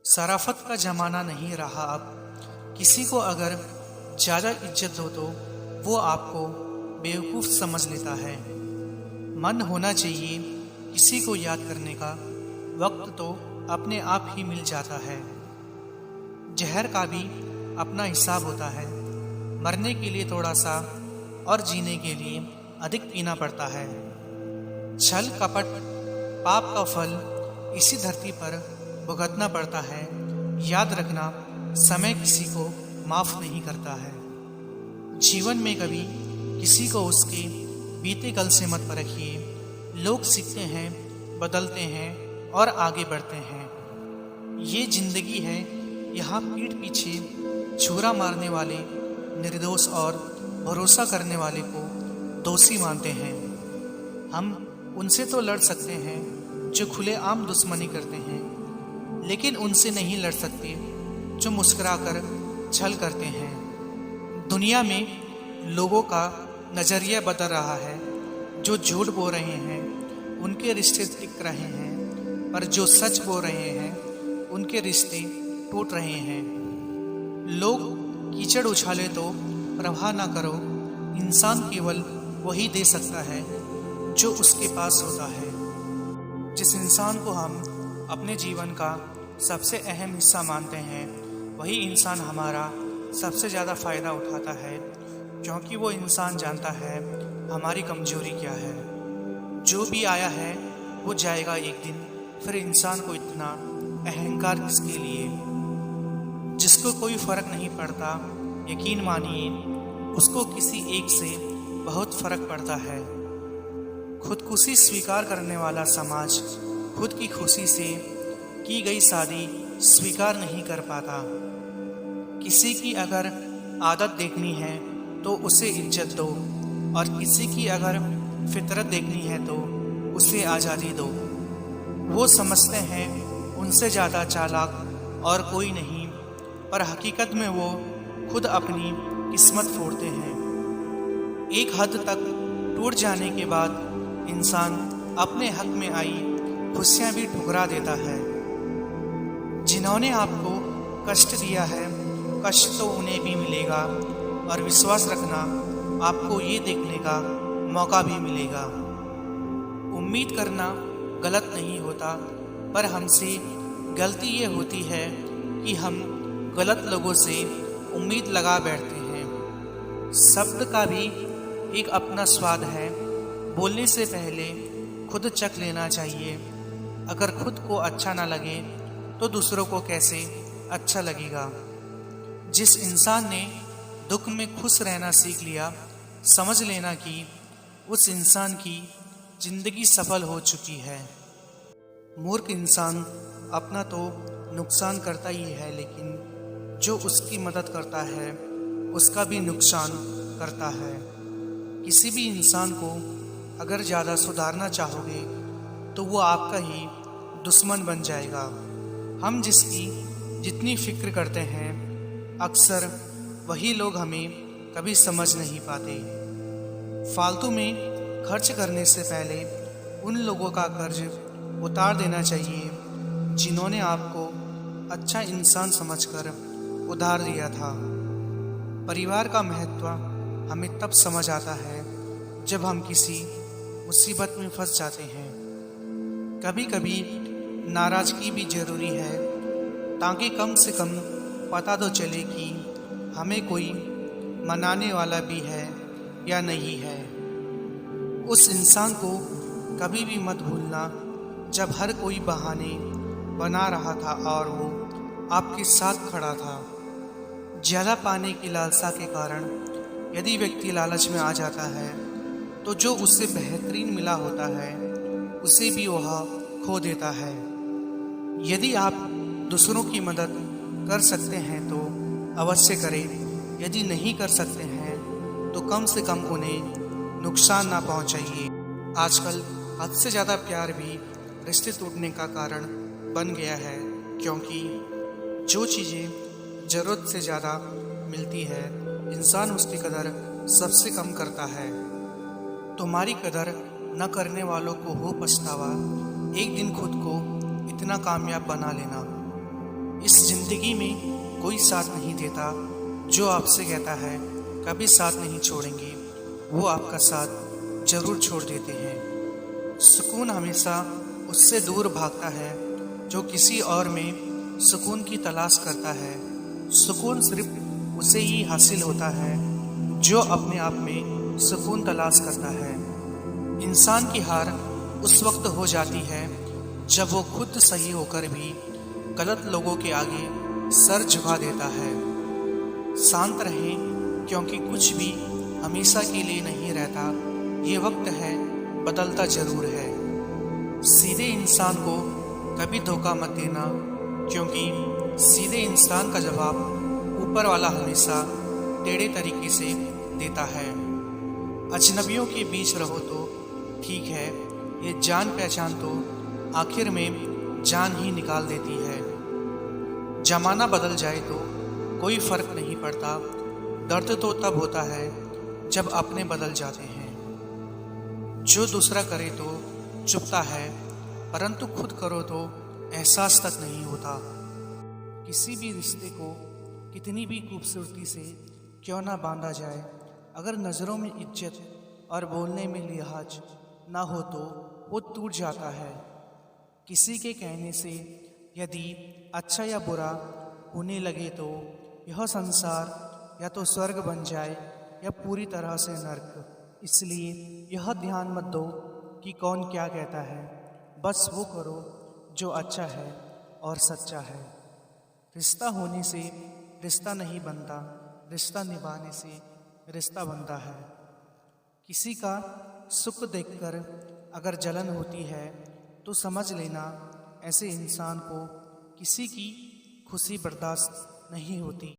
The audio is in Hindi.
शराफत का ज़माना नहीं रहा अब। किसी को अगर ज़्यादा इज्जत दो तो वो आपको बेवकूफ़ समझ लेता है। मन होना चाहिए किसी को याद करने का, वक्त तो अपने आप ही मिल जाता है। जहर का भी अपना हिसाब होता है। मरने के लिए थोड़ा सा और जीने के लिए अधिक पीना पड़ता है। छल कपट पाप का फल इसी धरती पर भुगतना पड़ता है। याद रखना, समय किसी को माफ नहीं करता है। जीवन में कभी किसी को उसके बीते कल से मत परखिए। लोग सीखते हैं, बदलते हैं और आगे बढ़ते हैं। ये जिंदगी है, यहाँ पीठ पीछे छुरा मारने वाले निर्दोष और भरोसा करने वाले को दोषी मानते हैं। हम उनसे तो लड़ सकते हैं जो खुलेआम दुश्मनी करते हैं, लेकिन उनसे नहीं लड़ सकते जो मुस्कुराकर छल करते हैं। दुनिया में लोगों का नज़रिया बदल रहा है। जो झूठ बोल रहे हैं उनके रिश्ते टिक रहे हैं, पर जो सच बोल रहे हैं उनके रिश्ते टूट रहे हैं। लोग कीचड़ उछाले तो प्रवाह ना करो। इंसान केवल वही दे सकता है जो उसके पास होता है। जिस इंसान को हम अपने जीवन का सबसे अहम हिस्सा मानते हैं, वही इंसान हमारा सबसे ज़्यादा फ़ायदा उठाता है, क्योंकि वो इंसान जानता है हमारी कमजोरी क्या है। जो भी आया है वो जाएगा एक दिन, फिर इंसान को इतना अहंकार किसके लिए। जिसको कोई फ़र्क नहीं पड़ता, यकीन मानिए उसको किसी एक से बहुत फ़र्क पड़ता है। खुदकुशी स्वीकार करने वाला समाज खुद की खुशी से की गई शादी स्वीकार नहीं कर पाता। किसी की अगर आदत देखनी है तो उसे इज्जत दो, और किसी की अगर फितरत देखनी है तो उसे आज़ादी दो। वो समझते हैं उनसे ज़्यादा चालाक और कोई नहीं, पर हकीकत में वो खुद अपनी किस्मत फोड़ते हैं। एक हद तक टूट जाने के बाद इंसान अपने हक में आई खुशियाँ भी ठुकरा देता है। जिन्होंने आपको कष्ट दिया है, कष्ट तो उन्हें भी मिलेगा, और विश्वास रखना, आपको ये देखने का मौका भी मिलेगा। उम्मीद करना गलत नहीं होता, पर हमसे गलती ये होती है कि हम गलत लोगों से उम्मीद लगा बैठते हैं। शब्द का भी एक अपना स्वाद है। बोलने से पहले खुद चख लेना चाहिए। अगर खुद को अच्छा ना लगे तो दूसरों को कैसे अच्छा लगेगा। जिस इंसान ने दुख में खुश रहना सीख लिया, समझ लेना कि उस इंसान की जिंदगी सफल हो चुकी है। मूर्ख इंसान अपना तो नुकसान करता ही है, लेकिन जो उसकी मदद करता है उसका भी नुकसान करता है। किसी भी इंसान को अगर ज़्यादा सुधारना चाहोगे तो वो आपका ही दुश्मन बन जाएगा। हम जिसकी जितनी फिक्र करते हैं, अक्सर वही लोग हमें कभी समझ नहीं पाते। फालतू में खर्च करने से पहले उन लोगों का कर्ज उतार देना चाहिए जिन्होंने आपको अच्छा इंसान समझकर उधार दिया था। परिवार का महत्व हमें तब समझ आता है जब हम किसी मुसीबत में फंस जाते हैं। कभी कभी नाराज़गी भी ज़रूरी है, ताकि कम से कम पता तो चले कि हमें कोई मनाने वाला भी है या नहीं है। उस इंसान को कभी भी मत भूलना जब हर कोई बहाने बना रहा था और वो आपके साथ खड़ा था। ज़्यादा पाने की लालसा के कारण यदि व्यक्ति लालच में आ जाता है तो जो उससे बेहतरीन मिला होता है उसे भी वह खो देता है। यदि आप दूसरों की मदद कर सकते हैं तो अवश्य करें। यदि नहीं कर सकते हैं तो कम से कम उन्हें नुकसान ना पहुंचाइए। आजकल हद से ज़्यादा प्यार भी रिश्ते टूटने का कारण बन गया है, क्योंकि जो चीज़ें ज़रूरत से ज़्यादा मिलती है, इंसान उसकी कदर सबसे कम करता है। तुम्हारी कदर न करने वालों को हो पछतावा, एक दिन खुद को इतना कामयाब बना लेना। जिंदगी में कोई साथ नहीं देता जो आपसे कहता है कभी साथ नहीं छोड़ेंगे, वो आपका साथ जरूर छोड़ देते हैं। सुकून हमेशा उससे दूर भागता है जो किसी और में सुकून की तलाश करता है। सुकून सिर्फ उसे ही हासिल होता है जो अपने आप में सुकून तलाश करता है। इंसान की हार उस वक्त हो जाती है जब वो खुद सही होकर भी गलत लोगों के आगे सर झुका देता है। शांत रहें, क्योंकि कुछ भी हमेशा के लिए नहीं रहता। ये वक्त है, बदलता जरूर है। सीधे इंसान को कभी धोखा मत देना, क्योंकि सीधे इंसान का जवाब ऊपर वाला हमेशा टेढ़े तरीके से देता है। अजनबियों के बीच रहो तो ठीक है, ये जान पहचान तो आखिर में जान ही निकाल देती है। जमाना बदल जाए तो कोई फर्क नहीं पड़ता, दर्द तो तब होता है जब अपने बदल जाते हैं। जो दूसरा करे तो चुभता है, परंतु खुद करो तो एहसास तक नहीं होता। किसी भी रिश्ते को कितनी भी खूबसूरती से क्यों ना बांधा जाए, अगर नज़रों में इज्जत और बोलने में लिहाज ना हो तो वो टूट जाता है। किसी के कहने से यदि अच्छा या बुरा होने लगे तो यह संसार या तो स्वर्ग बन जाए या पूरी तरह से नर्क। इसलिए यह ध्यान मत दो कि कौन क्या कहता है, बस वो करो जो अच्छा है और सच्चा है। रिश्ता होने से रिश्ता नहीं बनता, रिश्ता निभाने से रिश्ता बनता है। किसी का सुख देखकर अगर जलन होती है तो समझ लेना ऐसे इंसान को किसी की खुशी बर्दाश्त नहीं होती।